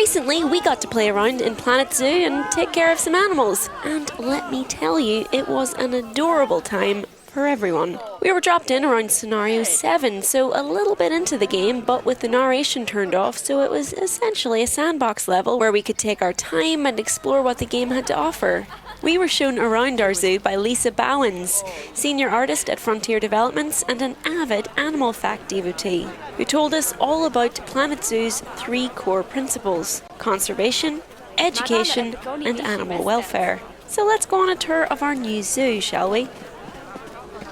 Recently, we got to play around in Planet Zoo and take care of some animals. And let me tell you, it was an adorable time for everyone. We were dropped in around scenario 7, so a little bit into the game, but with the narration turned off, so it was essentially a sandbox level where we could take our time and explore what the game had to offer. We were shown around our zoo by Lisa Bowens, senior artist at Frontier Developments and an avid animal fact devotee, who told us all about Planet Zoo's 3 core principles: conservation, education, and animal welfare. So let's go on a tour of our new zoo, shall we?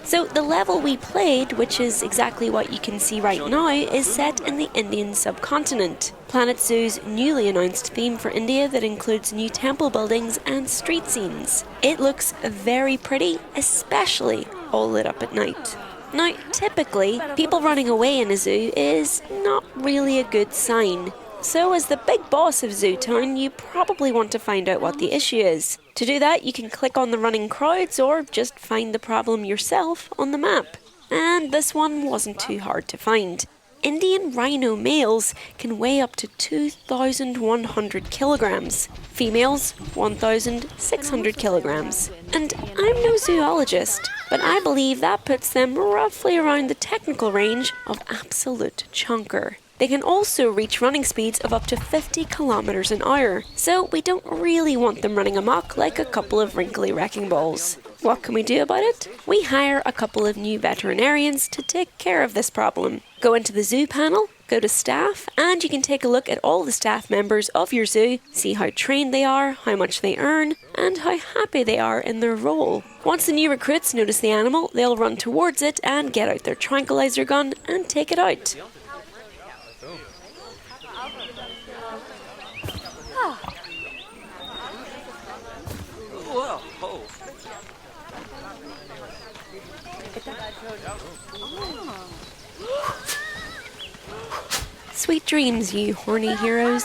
So the level we played, which is exactly what you can see right now, is set in the Indian subcontinent. Planet Zoo's newly announced theme for India that includes new temple buildings and street scenes. It looks very pretty, especially all lit up at night. Now, typically, people running away in a zoo is not really a good sign. So as the big boss of Zoo Town, you probably want to find out what the issue is. To do that, you can click on the running crowds or just find the problem yourself on the map. And this one wasn't too hard to find. Indian rhino males can weigh up to 2,100 kilograms. Females, 1,600 kilograms. And I'm no zoologist, but I believe that puts them roughly around the technical range of absolute chunker. They can also reach running speeds of up to 50 kilometers an hour, so we don't really want them running amok like a couple of wrinkly wrecking balls. What can we do about it? We hire a couple of new veterinarians to take care of this problem. Go into the zoo panel, go to staff, and you can take a look at all the staff members of your zoo, see how trained they are, how much they earn, and how happy they are in their role. Once the new recruits notice the animal, they'll run towards it and get out their tranquilizer gun and take it out. Sweet dreams, you horny heroes.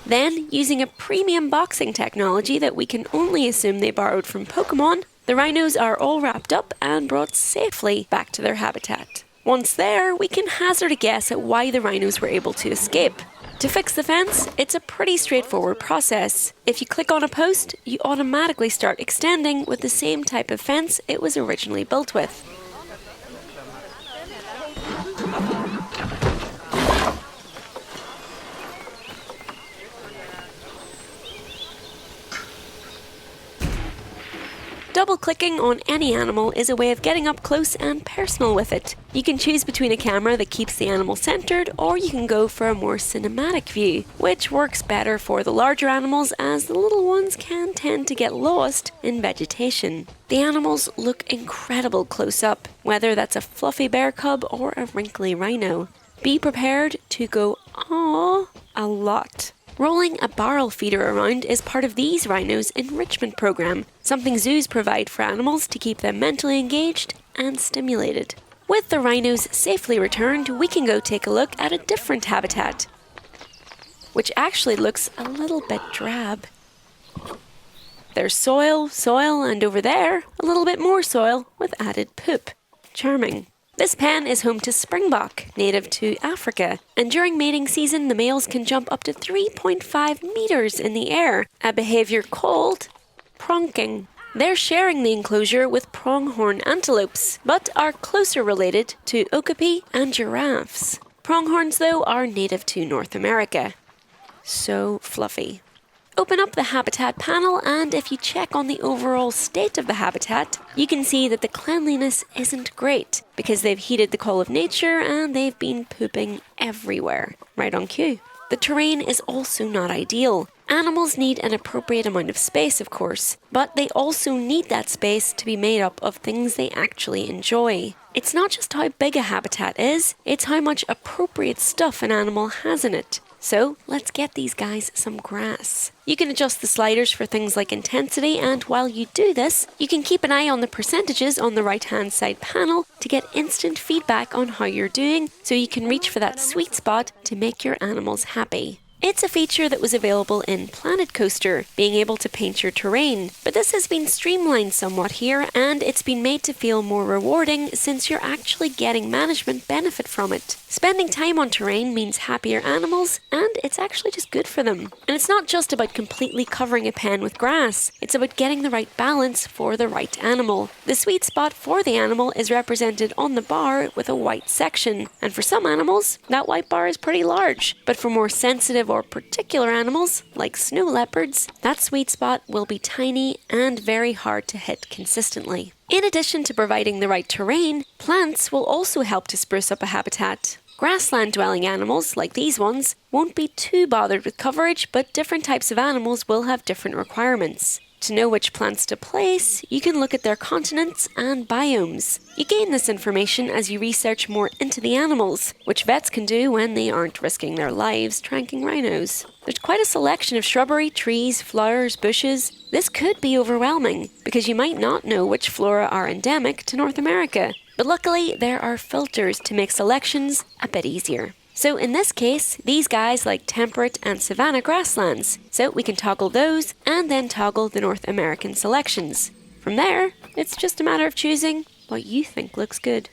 Then, using a premium boxing technology that we can only assume they borrowed from Pokemon, the rhinos are all wrapped up and brought safely back to their habitat. Once there, we can hazard a guess at why the rhinos were able to escape. To fix the fence, it's a pretty straightforward process. If you click on a post, you automatically start extending with the same type of fence it was originally built with. Double-clicking on any animal is a way of getting up close and personal with it. You can choose between a camera that keeps the animal centered, or you can go for a more cinematic view, which works better for the larger animals as the little ones can tend to get lost in vegetation. The animals look incredible close up, whether that's a fluffy bear cub or a wrinkly rhino. Be prepared to go aww a lot. Rolling a barrel feeder around is part of these rhinos' enrichment program, something zoos provide for animals to keep them mentally engaged and stimulated. With the rhinos safely returned, we can go take a look at a different habitat, which actually looks a little bit drab. There's soil, and over there, a little bit more soil with added poop. Charming. This pen is home to springbok, native to Africa, and during mating season the males can jump up to 3.5 meters in the air, a behaviour called pronking. They're sharing the enclosure with pronghorn antelopes, but are closer related to okapi and giraffes. Pronghorns, though, are native to North America. So fluffy. Open up the habitat panel, and if you check on the overall state of the habitat, you can see that the cleanliness isn't great because they've heeded the call of nature and they've been pooping everywhere. Right on cue. The terrain is also not ideal. Animals need an appropriate amount of space, of course, but they also need that space to be made up of things they actually enjoy. It's not just how big a habitat is, it's how much appropriate stuff an animal has in it. So let's get these guys some grass. You can adjust the sliders for things like intensity, and while you do this, you can keep an eye on the percentages on the right-hand side panel to get instant feedback on how you're doing, so you can reach for that sweet spot to make your animals happy. It's a feature that was available in Planet Coaster, being able to paint your terrain, but this has been streamlined somewhat here, and it's been made to feel more rewarding since you're actually getting management benefit from it. Spending time on terrain means happier animals, and it's actually just good for them. And it's not just about completely covering a pen with grass, it's about getting the right balance for the right animal. The sweet spot for the animal is represented on the bar with a white section, and for some animals, that white bar is pretty large, but for more sensitive or particular animals, like snow leopards, that sweet spot will be tiny and very hard to hit consistently. In addition to providing the right terrain, plants will also help to spruce up a habitat. Grassland-dwelling animals, like these ones, won't be too bothered with coverage, but different types of animals will have different requirements. To know which plants to place, you can look at their continents and biomes. You gain this information as you research more into the animals, which vets can do when they aren't risking their lives tranking rhinos. There's quite a selection of shrubbery, trees, flowers, bushes. This could be overwhelming, because you might not know which flora are endemic to North America. But luckily, there are filters to make selections a bit easier. So in this case, these guys like temperate and savanna grasslands, so we can toggle those and then toggle the North American selections. From there, it's just a matter of choosing what you think looks good.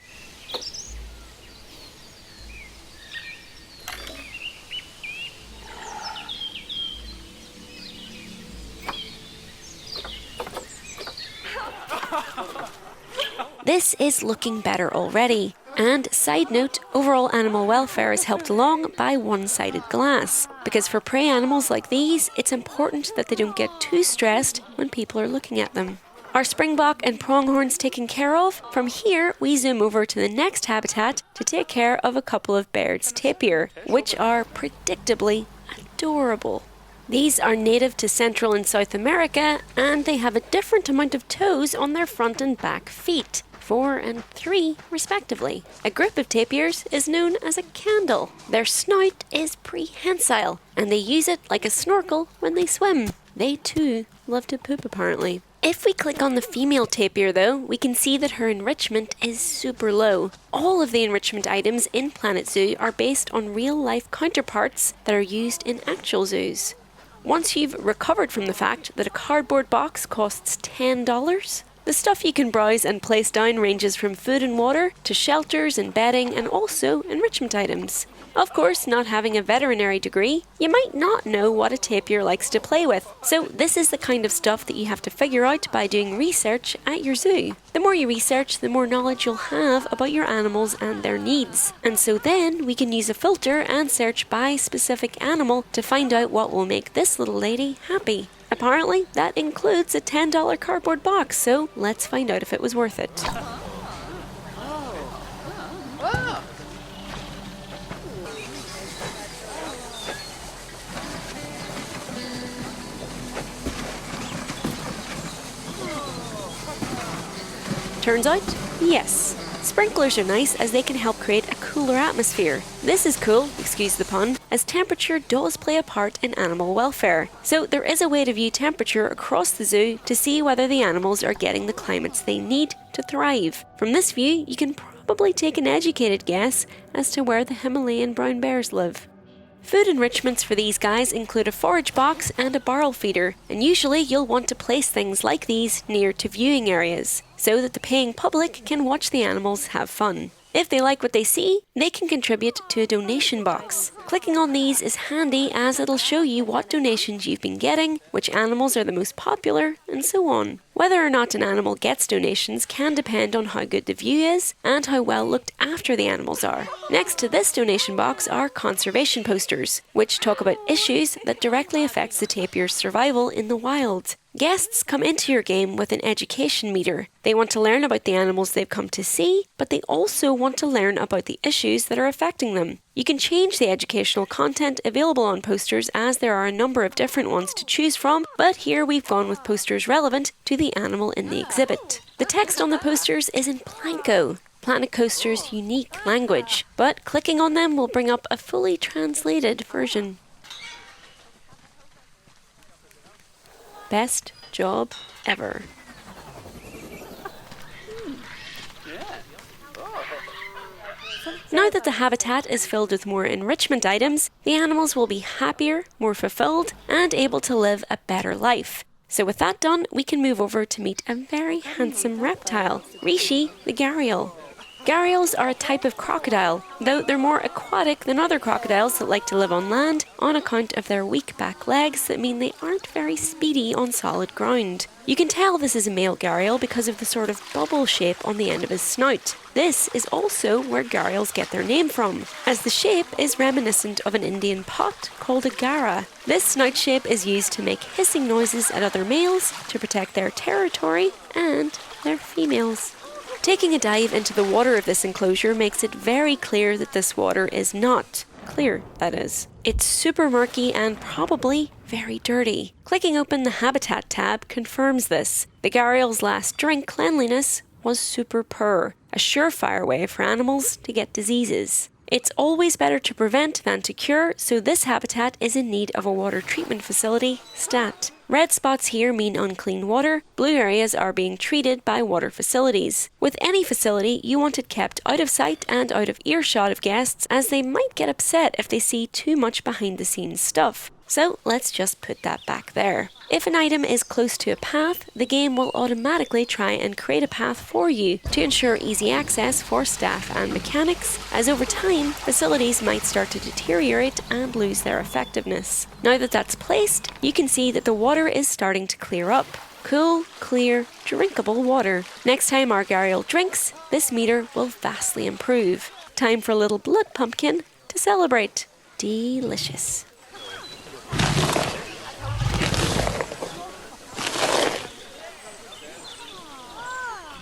This is looking better already. And side note, overall animal welfare is helped along by one-sided glass, because for prey animals like these, it's important that they don't get too stressed when people are looking at them. Our springbok and pronghorns taken care of, from here we zoom over to the next habitat to take care of a couple of Baird's tapir, which are predictably adorable. These are native to Central and South America, and they have a different amount of toes on their front and back feet. 4 and 3, respectively. A group of tapirs is known as a candle. Their snout is prehensile, and they use it like a snorkel when they swim. They too love to poop, apparently. If we click on the female tapir though, we can see that her enrichment is super low. All of the enrichment items in Planet Zoo are based on real-life counterparts that are used in actual zoos. Once you've recovered from the fact that a cardboard box costs $10, the stuff you can browse and place down ranges from food and water to shelters and bedding and also enrichment items. Of course, not having a veterinary degree, you might not know what a tapir likes to play with, so this is the kind of stuff that you have to figure out by doing research at your zoo. The more you research, the more knowledge you'll have about your animals and their needs. And so then we can use a filter and search by specific animal to find out what will make this little lady happy. Apparently, that includes a $10 cardboard box, so let's find out if it was worth it. Turns out, yes. Sprinklers are nice as they can help create a cooler atmosphere. This is cool, excuse the pun, as temperature does play a part in animal welfare. So there is a way to view temperature across the zoo to see whether the animals are getting the climates they need to thrive. From this view, you can probably take an educated guess as to where the Himalayan brown bears live. Food enrichments for these guys include a forage box and a barrel feeder, and usually you'll want to place things like these near to viewing areas, so that the paying public can watch the animals have fun. If they like what they see, they can contribute to a donation box. Clicking on these is handy as it'll show you what donations you've been getting, which animals are the most popular, and so on. Whether or not an animal gets donations can depend on how good the view is and how well looked after the animals are. Next to this donation box are conservation posters, which talk about issues that directly affects the tapir's survival in the wild. Guests come into your game with an education meter. They want to learn about the animals they've come to see, but they also want to learn about the issues that are affecting them. You can change the educational content available on posters as there are a number of different ones to choose from, but here we've gone with posters relevant to the animal in the exhibit. The text on the posters is in Planko, Planet Coaster's unique language, but clicking on them will bring up a fully translated version. Best job ever. Now that the habitat is filled with more enrichment items, the animals will be happier, more fulfilled, and able to live a better life. So with that done, we can move over to meet a very handsome reptile, Rishi the gharial. Gharials are a type of crocodile, though they're more aquatic than other crocodiles that like to live on land on account of their weak back legs that mean they aren't very speedy on solid ground. You can tell this is a male gharial because of the sort of bubble shape on the end of his snout. This is also where gharials get their name from, as the shape is reminiscent of an Indian pot called a ghara. This snout shape is used to make hissing noises at other males to protect their territory and their females. Taking a dive into the water of this enclosure makes it very clear that this water is not clear, that is. It's super murky and probably very dirty. Clicking open the Habitat tab confirms this. The gharial's last drink, cleanliness, was super poor, a surefire way for animals to get diseases. It's always better to prevent than to cure, so this habitat is in need of a water treatment facility, stat. Red spots here mean unclean water, blue areas are being treated by water facilities. With any facility, you want it kept out of sight and out of earshot of guests, as they might get upset if they see too much behind the scenes stuff. So let's just put that back there. If an item is close to a path, the game will automatically try and create a path for you to ensure easy access for staff and mechanics, as over time, facilities might start to deteriorate and lose their effectiveness. Now that that's placed, you can see that the water is starting to clear up. Cool, clear, drinkable water. Next time our gharial drinks, this meter will vastly improve. Time for a little blood pumpkin to celebrate. Delicious.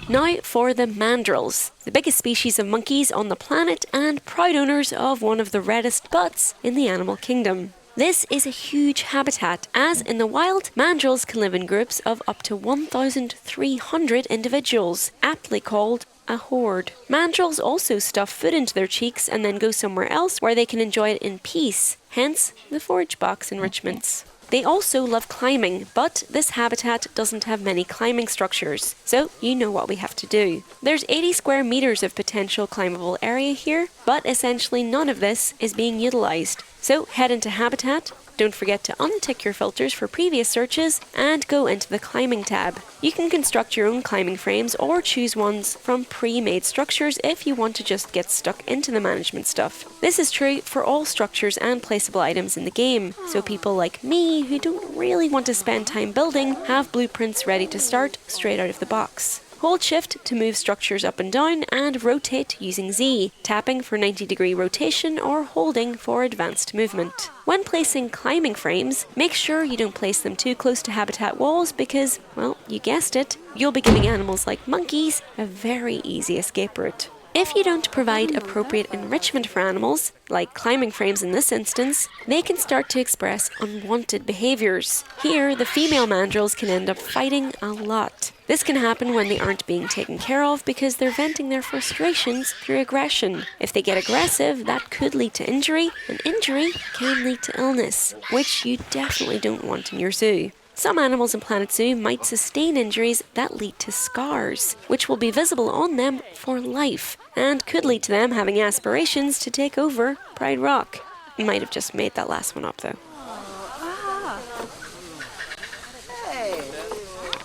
Now for the mandrills, the biggest species of monkeys on the planet and proud owners of one of the reddest butts in the animal kingdom. This is a huge habitat, as in the wild, mandrills can live in groups of up to 1,300 individuals, aptly called a horde. Mandrills also stuff food into their cheeks and then go somewhere else where they can enjoy it in peace, hence the forage box enrichments. They also love climbing, but this habitat doesn't have many climbing structures, so you know what we have to do. There's 80 square meters of potential climbable area here, but essentially none of this is being utilised. So head into Habitat, don't forget to untick your filters for previous searches, and go into the Climbing tab. You can construct your own climbing frames or choose ones from pre-made structures if you want to just get stuck into the management stuff. This is true for all structures and placeable items in the game, so people like me who don't really want to spend time building have blueprints ready to start straight out of the box. Hold Shift to move structures up and down, and rotate using Z, tapping for 90-degree rotation or holding for advanced movement. When placing climbing frames, make sure you don't place them too close to habitat walls because, well, you guessed it, you'll be giving animals like monkeys a very easy escape route. If you don't provide appropriate enrichment for animals, like climbing frames in this instance, they can start to express unwanted behaviours. Here, the female mandrills can end up fighting a lot. This can happen when they aren't being taken care of because they're venting their frustrations through aggression. If they get aggressive, that could lead to injury, and injury can lead to illness, which you definitely don't want in your zoo. Some animals in Planet Zoo might sustain injuries that lead to scars, which will be visible on them for life, and could lead to them having aspirations to take over Pride Rock. You might have just made that last one up though.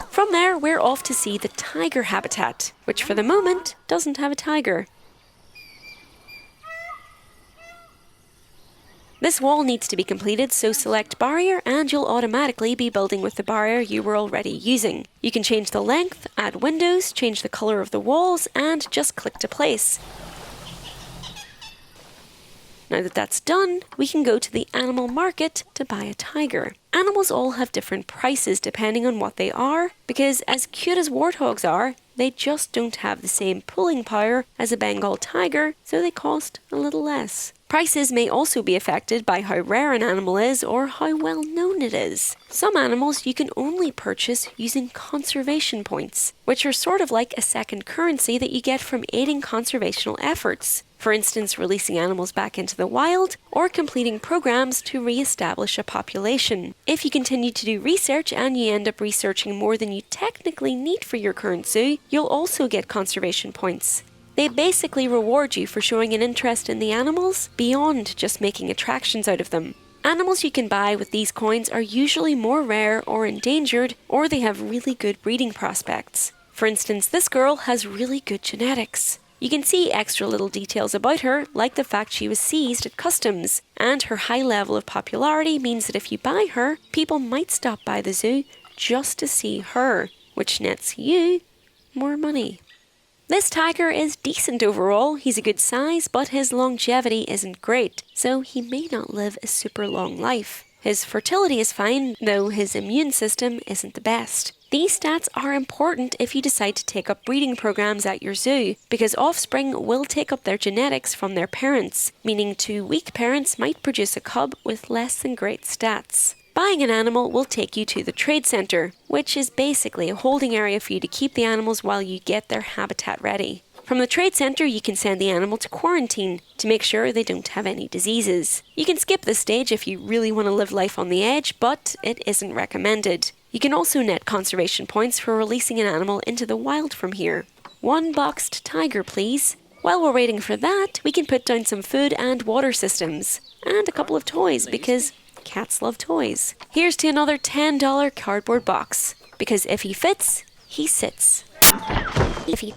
From there, we're off to see the tiger habitat, which for the moment doesn't have a tiger. This wall needs to be completed, so select barrier and you'll automatically be building with the barrier you were already using. You can change the length, add windows, change the colour of the walls, and just click to place. Now that that's done, we can go to the animal market to buy a tiger. Animals all have different prices depending on what they are, because as cute as warthogs are, they just don't have the same pulling power as a Bengal tiger, so they cost a little less. Prices may also be affected by how rare an animal is or how well known it is. Some animals you can only purchase using conservation points, which are sort of like a second currency that you get from aiding conservational efforts. For instance, releasing animals back into the wild or completing programs to re-establish a population. If you continue to do research and you end up researching more than you technically need for your current zoo, you'll also get conservation points. They basically reward you for showing an interest in the animals beyond just making attractions out of them. Animals you can buy with these coins are usually more rare or endangered, or they have really good breeding prospects. For instance, this girl has really good genetics. You can see extra little details about her, like the fact she was seized at customs, and her high level of popularity means that if you buy her, people might stop by the zoo just to see her, which nets you more money. This tiger is decent overall. He's a good size, but his longevity isn't great, so he may not live a super long life. His fertility is fine, though his immune system isn't the best. These stats are important if you decide to take up breeding programs at your zoo, because offspring will take up their genetics from their parents, meaning two weak parents might produce a cub with less than great stats. Buying an animal will take you to the trade centre, which is basically a holding area for you to keep the animals while you get their habitat ready. From the trade centre, you can send the animal to quarantine to make sure they don't have any diseases. You can skip this stage if you really want to live life on the edge, but it isn't recommended. You can also net conservation points for releasing an animal into the wild from here. 1 boxed tiger, please. While we're waiting for that, we can put down some food and water systems, and a couple of toys, because cats love toys. Here's to another $10 cardboard box, because if he fits, he sits. If he...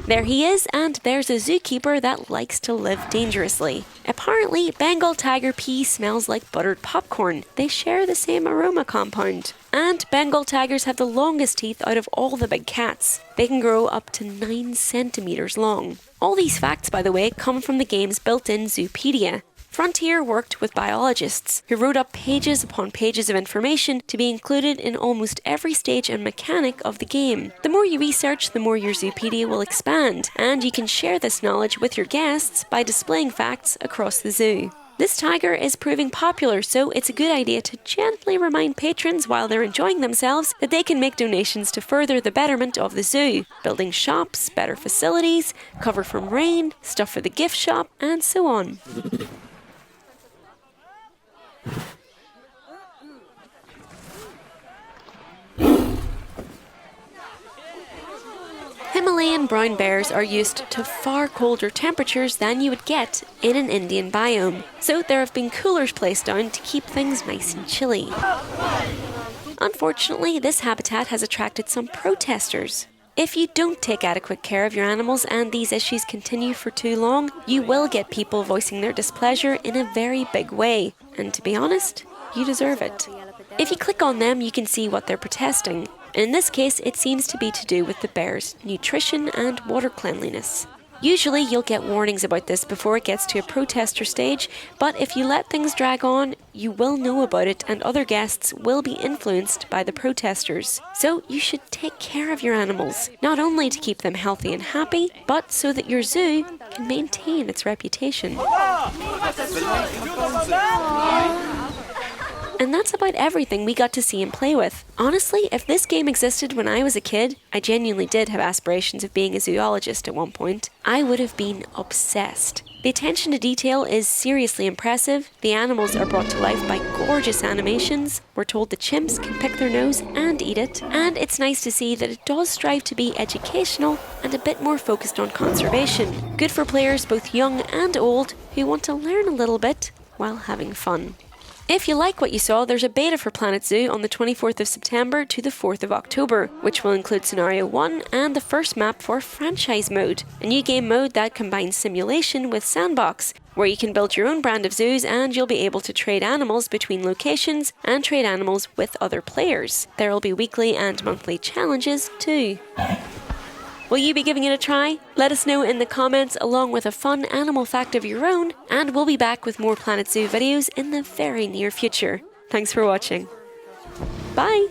There he is, and there's a zookeeper that likes to live dangerously. Apparently, Bengal tiger pee smells like buttered popcorn. They share the same aroma compound. And Bengal tigers have the longest teeth out of all the big cats. They can grow up to 9 centimeters long. All these facts, by the way, come from the game's built-in Zoopedia. Frontier worked with biologists who wrote up pages upon pages of information to be included in almost every stage and mechanic of the game. The more you research, the more your Zoopedia will expand, and you can share this knowledge with your guests by displaying facts across the zoo. This tiger is proving popular, so it's a good idea to gently remind patrons while they're enjoying themselves that they can make donations to further the betterment of the zoo, building shops, better facilities, cover from rain, stuff for the gift shop, and so on. Himalayan brown bears are used to far colder temperatures than you would get in an Indian biome, so there have been coolers placed down to keep things nice and chilly. Unfortunately, this habitat has attracted some protesters. If you don't take adequate care of your animals and these issues continue for too long, you will get people voicing their displeasure in a very big way, and to be honest, you deserve it. If you click on them, you can see what they're protesting. In this case, it seems to be to do with the bears' nutrition and water cleanliness. Usually, you'll get warnings about this before it gets to a protester stage, but if you let things drag on, you will know about it and other guests will be influenced by the protesters. So you should take care of your animals, not only to keep them healthy and happy, but so that your zoo can maintain its reputation. And that's about everything we got to see and play with. Honestly, if this game existed when I was a kid, I genuinely did have aspirations of being a zoologist at one point, I would have been obsessed. The attention to detail is seriously impressive, the animals are brought to life by gorgeous animations, we're told the chimps can pick their nose and eat it, and it's nice to see that it does strive to be educational and a bit more focused on conservation. Good for players both young and old who want to learn a little bit while having fun. If you like what you saw, there's a beta for Planet Zoo on the 24th of September to the 4th of October, which will include Scenario 1 and the first map for Franchise Mode, a new game mode that combines simulation with sandbox, where you can build your own brand of zoos and you'll be able to trade animals between locations and trade animals with other players. There will be weekly and monthly challenges too. Will you be giving it a try? Let us know in the comments along with a fun animal fact of your own, and we'll be back with more Planet Zoo videos in the very near future. Thanks for watching. Bye!